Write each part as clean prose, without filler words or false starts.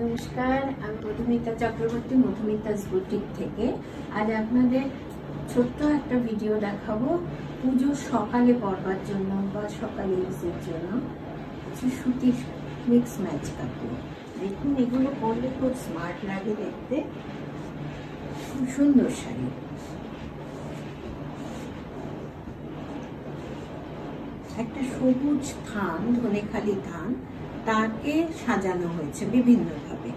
নমস্কার, আমি মধুমিতা চক্রবর্তী, মধুমিতাস বুটিক থেকে। আজ আপনাদের ছোট্ট একটা ভিডিও দেখাবো পুজোর সকালে পরবার জন্য বা সকালে ইউজের জন্য কিছু সুতির মিক্স ম্যাচ কাপড়। দেখুন, এগুলো পরলে খুব স্মার্ট লাগে দেখতে, খুব সুন্দর শাড়ি। একটা সবুজ থান, ধনেখালি থান, তাকে সাজানো হয়েছে বিভিন্নভাবে।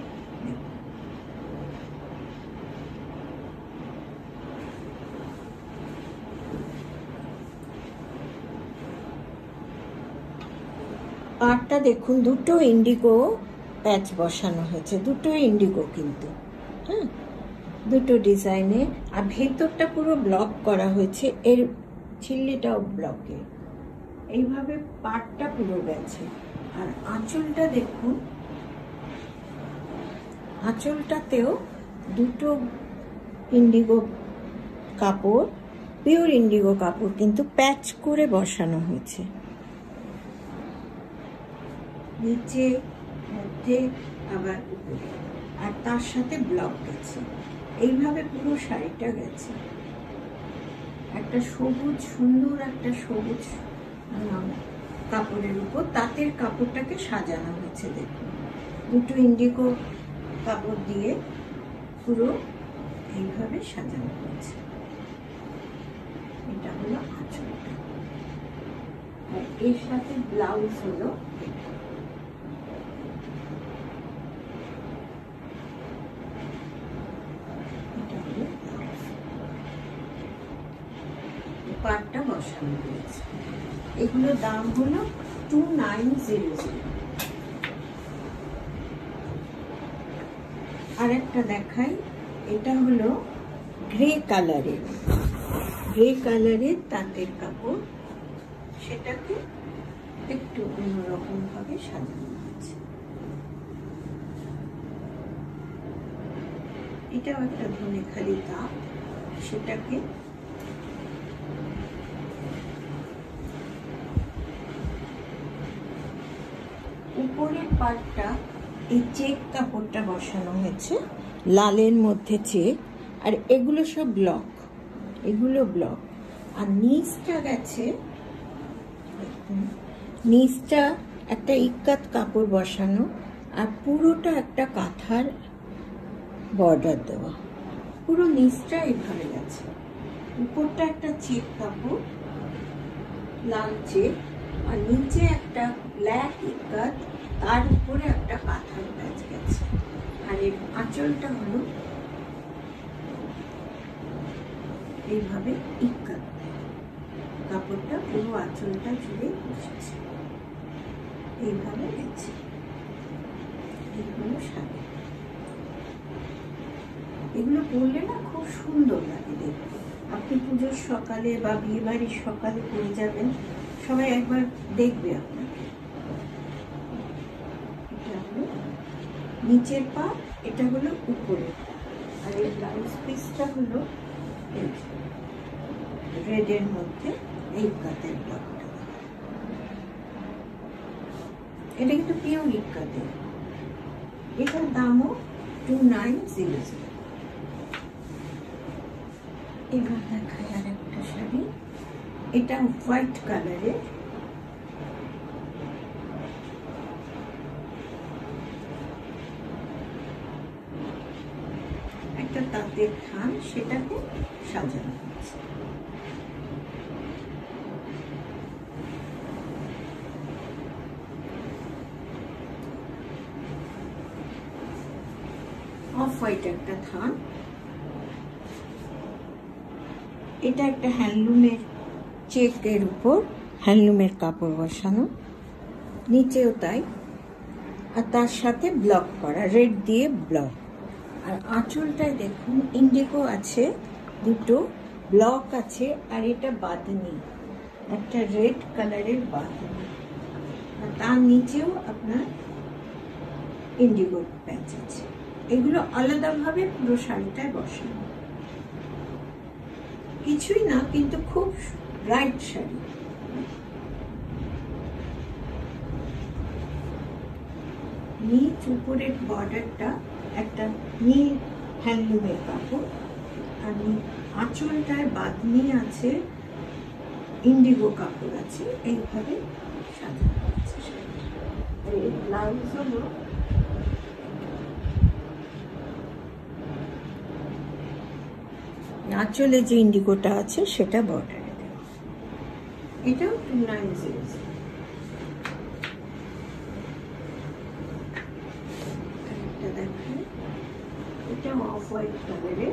পাড়টা দেখুন, দুটো ইন্ডিগো প্যাচ বসানো হয়েছে, দুটো ইন্ডিগো কিন্তু, হ্যাঁ, দুটো ডিজাইনে। আর ভেতরটা পুরো ব্লক করা হয়েছে, এর ছিল্লিটাও ব্লকে, এইভাবে পাড়টা পুরো গেছে। আর আঁচলটা দেখুন, আঁচলটাতেও দুটো ইন্ডিগো কাপড়, পিওর ইন্ডিগো কাপড় কিন্তু প্যাচ করে বসানো হয়েছে, নিচে, মধ্যে, আবার উপরে, আর তার সাথে ব্লক গেছে। এইভাবে পুরো শাড়িটা গেছে। একটা সবুজ, সুন্দর একটা সবুজ কাপড়ের উপর তাঁতের কাপড়টাকে সাজানো হয়েছে। দেখুন, দুটো ইন্ডিগো কাপড় দিয়ে পুরো এইভাবে সাজানো হয়েছে। এটা হলো আঁচলটা, আর এর সাথে ব্লাউজ হলো পাড়টা বসানো হয়েছে। এগুলোর দাম হলো 2900। আর একটা দেখাই, এটা হলো গ্রে কালারের, গ্রে কালারের তাঁতের কাপড়, সেটাকে একটু অন্যরকম ভাবে সাজানো হয়েছে। এটাও একটা ধনেখালি তাঁত, সেটাকে উপরের পাটটা এই চেক কাপড়টা বসানো হয়েছে, লালের মধ্যে চেক, আর এগুলো সব ব্লক, এগুলো ব্লক। আর নিচটা গেছে, নিচটা একটা ইক্কাত কাপড় বসানো, আর পুরোটা একটা কাঁথার বর্ডার দেওয়া, পুরো নিচটা এইভাবে গেছে। উপরটা একটা চেক কাপড়, লাল চেক, আর নিচে একটা ব্ল্যাক ইক্কাত, তার উপরে একটা কাঁথার প্যাচ গেছে। আর এর আঁচলটা হলো এইভাবে ইক্কাত, কাপড়টা পুরো আঁচলটা জুড়ে বসেছে, এইভাবে গেছে। এগুলো শাড়ি, এগুলো পরলে না খুব সুন্দর লাগে দেখতে। আপনি পুজোর সকালে বা বিয়ে বাড়ির সকালে পরে যাবেন, সবাই একবার দেখবে আপনাকে। এটা হলো নিচের পা, এটা হলো উপরের পা। আর এই ব্লাউজ পিসটা হলো রেডের মধ্যে এই কাতের ব্লকটা। এটা কিন্তু পিওর ইক্কাতের। এটার দামও 2900। এবার দেখাই আর একটা শাড়ি, এটা হোয়াইট কালারের, একটা তাঁতের থান, সেটাকে সাজানো হয়েছে। অফ হোয়াইট একটা থান, এটা একটা হ্যান্ডলুমের চেকের উপর হ্যান্ডলুমের কাপড় বসানো, নিচেও তাই, আর তার সাথে ব্লক করা, রেড দিয়ে ব্লক। আর আঁচলটায় দেখুন ইন্ডিগো আছে, দুটো ব্লক আছে, আর এটা বাঁধনি, একটা রেড কালারের বাঁধনি, আর তার নিচেও আপনার ইন্ডিগো প্যাচ আছে। এগুলো আলাদাভাবে পুরো শাড়িটায় বসানো, কিছুই না, কিন্তু খুব ব্রাইট শাড়ি। নিচ উপরের বর্ডারটা একটা নীল হ্যান্ডলুমের কাপড়, আর আঁচলটায় বাঁধনি আছে, ইন্ডিগো কাপড় আছে, এইভাবে সাজানো আছে। আর এর ব্লাউজ হলো আঁচলে যে ইন্ডিগোটা আছে সেটা বর্ডারে দেওয়া। এটাও 2900। একটা দেখায়, এটা অফ হোয়াইট কালারে,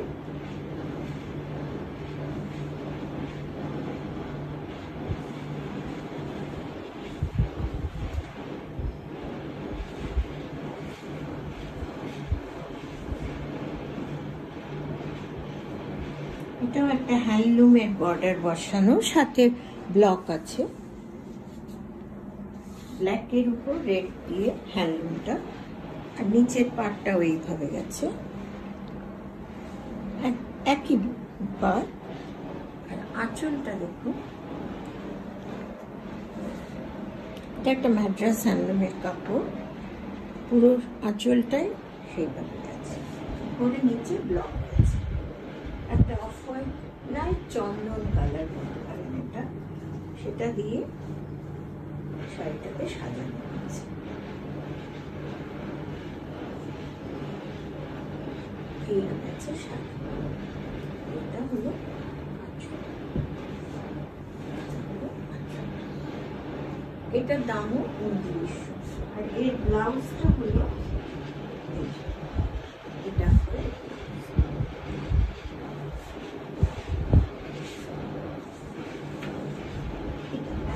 এটাও একটা হ্যান্ডলুমের বর্ডার বসানো, সাথে ব্লক আছে, ব্ল্যাকের উপর রেড দিয়ে হ্যান্ডলুমটা, আর নিচের পাটটাও এইভাবে গেছে, একই পাট। আর আঁচলটা দেখুন, এটা একটা ম্যাড্রাস হ্যান্ডলুমের কাপড়, পুরো আঁচলটাই সেইভাবে গেছে, পরে নিচে ব্লক আছে। একটা অফ হোয়াইট লাইট চন্দন কালার বলতে পারেন এটা, সেটা দিয়ে শাড়িটাকে সাজানো হয়েছে। এই হচ্ছে শাড়ি, এটা হলো এটার দামও 2900। আর এর ব্লাউজটা হলো এটা,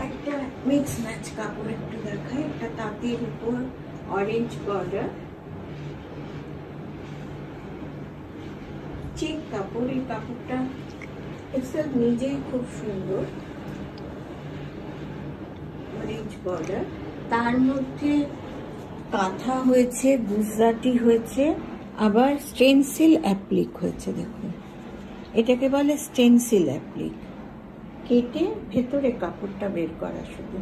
একটা মিক্স ম্যাচ কাপড় একটু দেখায়, একটা তাঁতের উপর অরেঞ্জ বর্ডার, চেক কাপড়। এই কাপড়টা এক্সেল নিজেই খুব সুন্দর, অরেঞ্জ বর্ডার, তার মধ্যে কাঁথা হয়েছে, গুজরাটি হয়েছে, আবার স্টেনসিল অ্যাপ্লিক হয়েছে। দেখুন, এটাকে বলে স্টেনসিল অ্যাপ্লিক, কেটে ভেতরে কাপড়টা বের করা শুধু।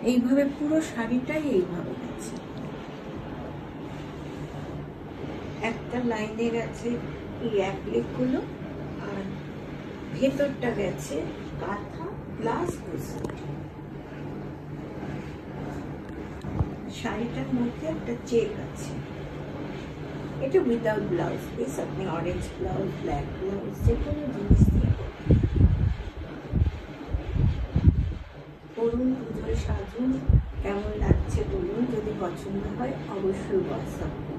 এইভাবে পুরো শাড়িটাই এইভাবে গেছে, একটা লাইনে গেছে এই অ্যাপ্লিক গুলো, আর ভেতরটা গেছে কাঁথা প্লাস গুজরাটি। শাড়িটার মধ্যে একটা চেক আছে। এটা উইদাউট ব্লাউজ পিস, আপনি অরেঞ্জ ব্লাউজ, ব্ল্যাক ব্লাউজ, যে কোনো জিনিস দিয়ে করুন, পুজোয় সাজুন। কেমন লাগছে বলুন, যদি পছন্দ হয় অবশ্যই হোয়াটসঅ্যাপ করুন।